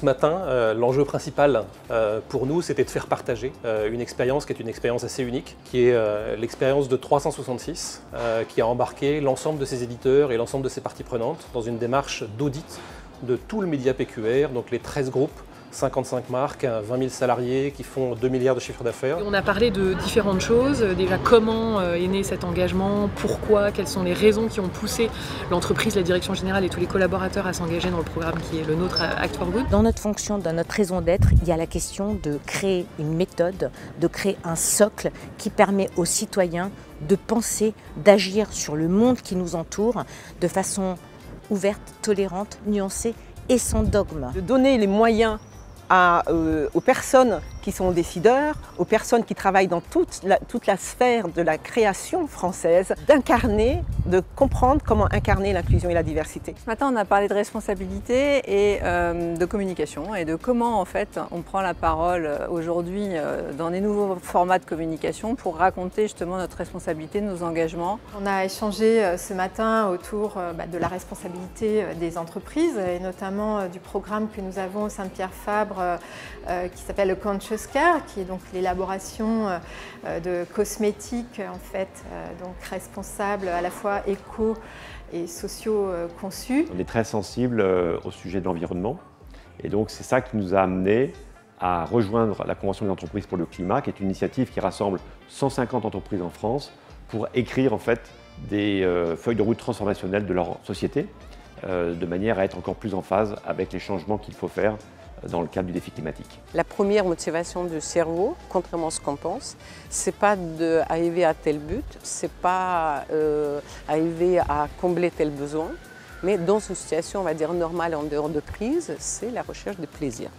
ce matin, l'enjeu principal pour nous, c'était de faire partager une expérience qui est une expérience assez unique, qui est l'expérience de 366, qui a embarqué l'ensemble de ses éditeurs et l'ensemble de ses parties prenantes dans une démarche d'audit de tout le média PQR, donc les 13 groupes, 55 marques, 20 000 salariés qui font 2 milliards de chiffre d'affaires. On a parlé de différentes choses, déjà comment est né cet engagement, pourquoi, quelles sont les raisons qui ont poussé l'entreprise, la direction générale et tous les collaborateurs à s'engager dans le programme qui est le nôtre, Act for Good. Dans notre fonction, dans notre raison d'être, il y a la question de créer une méthode, de créer un socle qui permet aux citoyens de penser, d'agir sur le monde qui nous entoure de façon ouverte, tolérante, nuancée et sans dogme. De donner les moyens aux personnes qui sont décideurs, aux personnes qui travaillent dans toute la sphère de la création française, d'incarner, de comprendre comment incarner l'inclusion et la diversité. Ce matin, on a parlé de responsabilité et de communication et de comment en fait on prend la parole aujourd'hui dans des nouveaux formats de communication pour raconter justement notre responsabilité, nos engagements. On a échangé ce matin autour de la responsabilité des entreprises et notamment du programme que nous avons au sein de Pierre Fabre qui s'appelle le Conscious Care, qui est donc l'élaboration de cosmétiques en fait, donc responsables à la fois éco et socio-conçus. On est très sensible au sujet de l'environnement et donc c'est ça qui nous a amené à rejoindre la Convention des entreprises pour le climat, qui est une initiative qui rassemble 150 entreprises en France pour écrire en fait des feuilles de route transformationnelles de leur société de manière à être encore plus en phase avec les changements qu'il faut faire dans le cadre du défi climatique. La première motivation du cerveau, contrairement à ce qu'on pense, c'est pas d'arriver à tel but, c'est pas arriver à combler tel besoin, mais dans une situation, on va dire, normale en dehors de crise, c'est la recherche de plaisir.